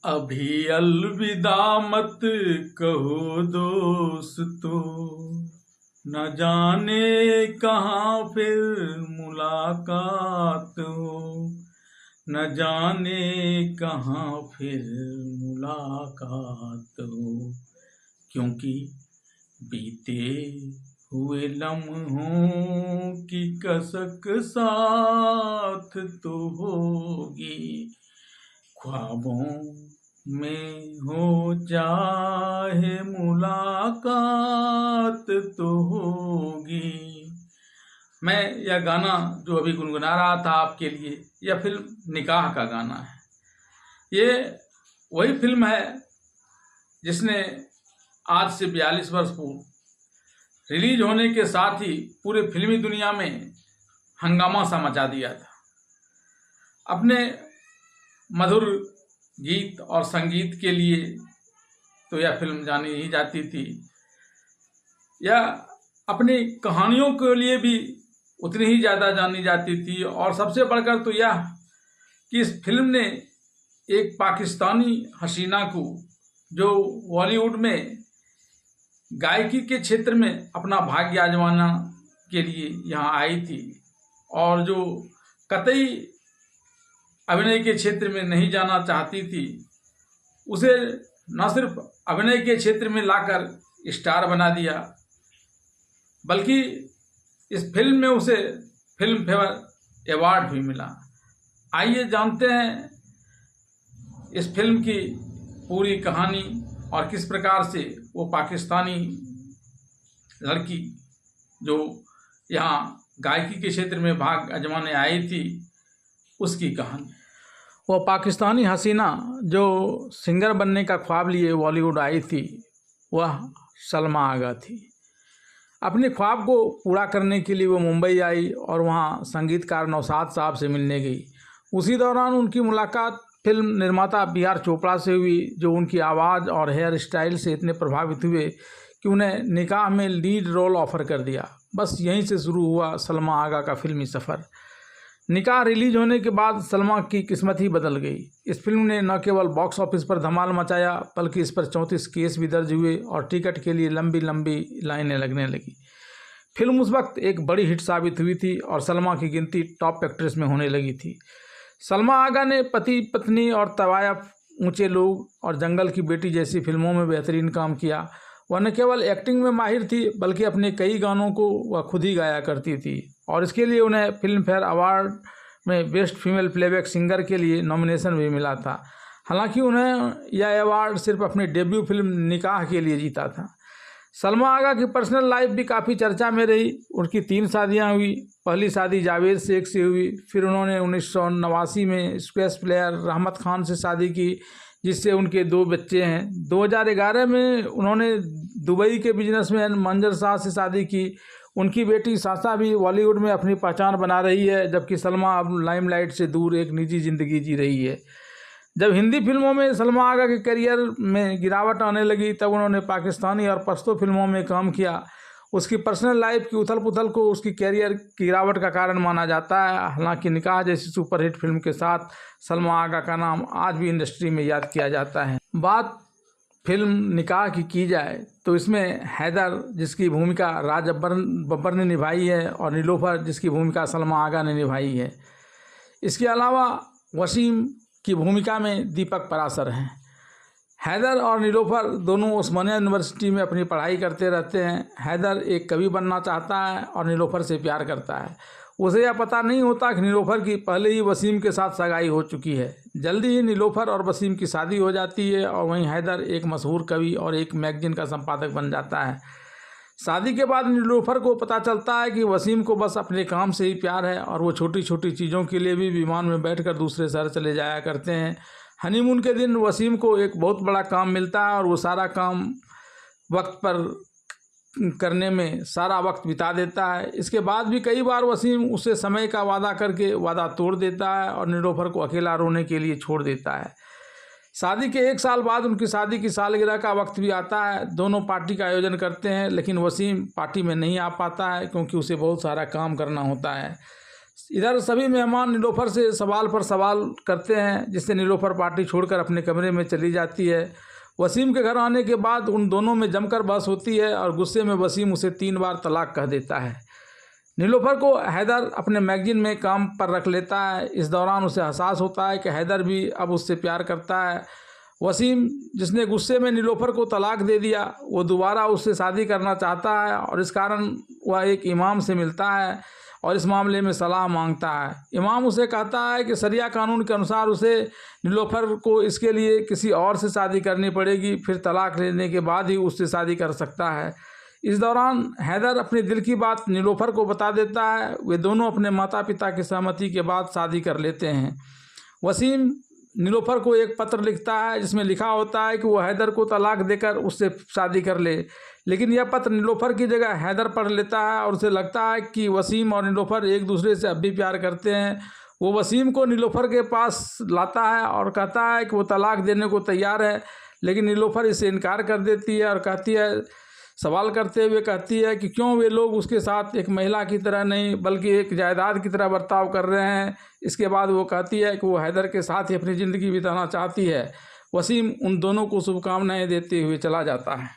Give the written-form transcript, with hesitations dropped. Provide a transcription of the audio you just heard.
अभी अलविदा मत कहो दोस्तों, न जाने कहाँ फिर मुलाकात हो, न जाने कहाँ फिर मुलाकात हो। क्योंकि बीते हुए लम्हों की कसक साथ तो होगी, ख्वाबों में हो चाहे मुलाकात तो होगी। मैं यह गाना जो अभी गुनगुना रहा था आपके लिए, यह फिल्म निकाह का गाना है। ये वही फिल्म है जिसने आज से 42 वर्ष पूर्व रिलीज होने के साथ ही पूरे फिल्मी दुनिया में हंगामा सा मचा दिया था। अपने मधुर गीत और संगीत के लिए तो यह फिल्म जानी ही जाती थी। यह अपनी कहानियों के लिए भी उतनी ही ज़्यादा जानी जाती थी। और सबसे बढ़कर तो यह कि इस फिल्म ने एक पाकिस्तानी हसीना को, जो बॉलीवुड में गायकी के क्षेत्र में अपना भाग्य आजमाना के लिए यहाँ आई थी, और जो कतई अभिनय के क्षेत्र में नहीं जाना चाहती थी, उसे न सिर्फ अभिनय के क्षेत्र में लाकर स्टार बना दिया, बल्कि इस फिल्म में उसे फिल्म फेयर अवार्ड भी मिला। आइए जानते हैं इस फिल्म की पूरी कहानी और किस प्रकार से वो पाकिस्तानी लड़की जो यहाँ गायकी के क्षेत्र में भाग आजमाने आई थी, उसकी कहानी। वो पाकिस्तानी हसीना जो सिंगर बनने का ख्वाब लिए बॉलीवुड आई थी, वह सलमा आगा थी। अपने ख्वाब को पूरा करने के लिए वो मुंबई आई और वहाँ संगीतकार नौशाद साहब से मिलने गई। उसी दौरान उनकी मुलाकात फिल्म निर्माता बी आर चोपड़ा से हुई, जो उनकी आवाज़ और हेयर स्टाइल से इतने प्रभावित हुए कि उन्हें निकाह में लीड रोल ऑफर कर दिया। बस यहीं से शुरू हुआ सलमा आगा का फिल्मी सफ़र। निकाह रिलीज होने के बाद सलमा की किस्मत ही बदल गई। इस फिल्म ने न केवल बॉक्स ऑफिस पर धमाल मचाया, बल्कि इस पर 34 केस भी दर्ज हुए और टिकट के लिए लंबी लंबी लाइनें लगने लगी। फिल्म उस वक्त एक बड़ी हिट साबित हुई थी और सलमा की गिनती टॉप एक्ट्रेस में होने लगी थी। सलमा आगा ने पति पत्नी और तवायफ, ऊंचे लोग और जंगल की बेटी जैसी फिल्मों में बेहतरीन काम किया। वह न केवल एक्टिंग में माहिर थी, बल्कि अपने कई गानों को वह खुद ही गाया करती थी, और इसके लिए उन्हें फिल्म फेयर अवार्ड में बेस्ट फीमेल प्लेबैक सिंगर के लिए नॉमिनेशन भी मिला था। हालांकि उन्हें यह अवार्ड सिर्फ अपनी डेब्यू फिल्म निकाह के लिए जीता था। सलमा आगा की पर्सनल लाइफ भी काफ़ी चर्चा में रही। उनकी 3 शादियां हुई। पहली शादी जावेद शेख से हुई, फिर उन्होंने 1989 में स्क्वैश प्लेयर रहमत खान से शादी की, जिससे उनके 2 बच्चे हैं। 2011 में उन्होंने दुबई के बिजनेसमैन मंजर शाह से शादी की। उनकी बेटी साशा भी बॉलीवुड में अपनी पहचान बना रही है, जबकि सलमा अब लाइमलाइट से दूर एक निजी ज़िंदगी जी रही है। जब हिंदी फिल्मों में सलमा आगा के करियर में गिरावट आने लगी, तब उन्होंने पाकिस्तानी और पश्तो फिल्मों में काम किया। उसकी पर्सनल लाइफ की उथल पुथल को उसकी कैरियर की गिरावट का कारण माना जाता है। हालांकि निकाह जैसी सुपरहिट फिल्म के साथ सलमा आगा का नाम आज भी इंडस्ट्री में याद किया जाता है। बात फिल्म निकाह की जाए तो इसमें हैदर, जिसकी भूमिका राज बब्बर ने निभाई है, और नीलोफर, जिसकी भूमिका सलमा आगा ने निभाई है। इसके अलावा वसीम की भूमिका में दीपक पराशर हैं। हैदर और नीलोफर दोनों उस्मानिया यूनिवर्सिटी में अपनी पढ़ाई करते रहते हैं। हैदर एक कवि बनना चाहता है और नीलोफर से प्यार करता है। उसे यह पता नहीं होता कि नीलोफर की पहले ही वसीम के साथ सगाई हो चुकी है। जल्दी ही नीलोफर और वसीम की शादी हो जाती है, और वहीं हैदर एक मशहूर कवि और एक मैगजीन का संपादक बन जाता है। शादी के बाद नीलोफर को पता चलता है कि वसीम को बस अपने काम से ही प्यार है, और वो छोटी छोटी चीज़ों के लिए भी विमान में बैठकर दूसरे शहर चले जाया करते हैं। हनीमून के दिन वसीम को एक बहुत बड़ा काम मिलता है, और वो सारा काम वक्त पर करने में सारा वक्त बिता देता है। इसके बाद भी कई बार वसीम उससे समय का वादा करके वादा तोड़ देता है और नीलोफर को अकेला रोने के लिए छोड़ देता है। शादी के 1 साल बाद उनकी शादी की सालगिरह का वक्त भी आता है। दोनों पार्टी का आयोजन करते हैं, लेकिन वसीम पार्टी में नहीं आ पाता है, क्योंकि उसे बहुत सारा काम करना होता है। इधर सभी मेहमान नीलोफर से सवाल पर सवाल करते हैं, जिससे नीलोफर पार्टी छोड़कर अपने कमरे में चली जाती है। वसीम के घर आने के बाद उन दोनों में जमकर बहस होती है और गुस्से में वसीम उसे 3 बार तलाक कह देता है। नीलोफर को हैदर अपने मैगजीन में काम पर रख लेता है। इस दौरान उसे एहसास होता है कि हैदर भी अब उससे प्यार करता है। वसीम, जिसने गुस्से में नीलोफर को तलाक दे दिया, वो दोबारा उससे शादी करना चाहता है और इस कारण वह एक इमाम से मिलता है और इस मामले में सलाह मांगता है। इमाम उसे कहता है कि शरिया कानून के अनुसार उसे नीलोफर को इसके लिए किसी और से शादी करनी पड़ेगी, फिर तलाक लेने के बाद ही उससे शादी कर सकता है। इस दौरान हैदर अपने दिल की बात नीलोफर को बता देता है। वे दोनों अपने माता पिता की सहमति के बाद शादी कर लेते हैं। वसीम नीलोफर को एक पत्र लिखता है जिसमें लिखा होता है कि वो हैदर को तलाक देकर उससे शादी कर ले, लेकिन यह पत्र नीलोफर की जगह हैदर पढ़ लेता है और उसे लगता है कि वसीम और नीलोफर एक दूसरे से अब भी प्यार करते हैं। वो वसीम को नीलोफर के पास लाता है और कहता है कि वो तलाक देने को तैयार है, लेकिन नीलोफर इससे इनकार कर देती है और कहती है, सवाल करते हुए कहती है कि क्यों वे लोग उसके साथ एक महिला की तरह नहीं बल्कि एक जायदाद की तरह बर्ताव कर रहे हैं। इसके बाद वो कहती है कि वो हैदर के साथ ही अपनी ज़िंदगी बिताना चाहती है। वसीम उन दोनों को शुभकामनाएं देते हुए चला जाता है।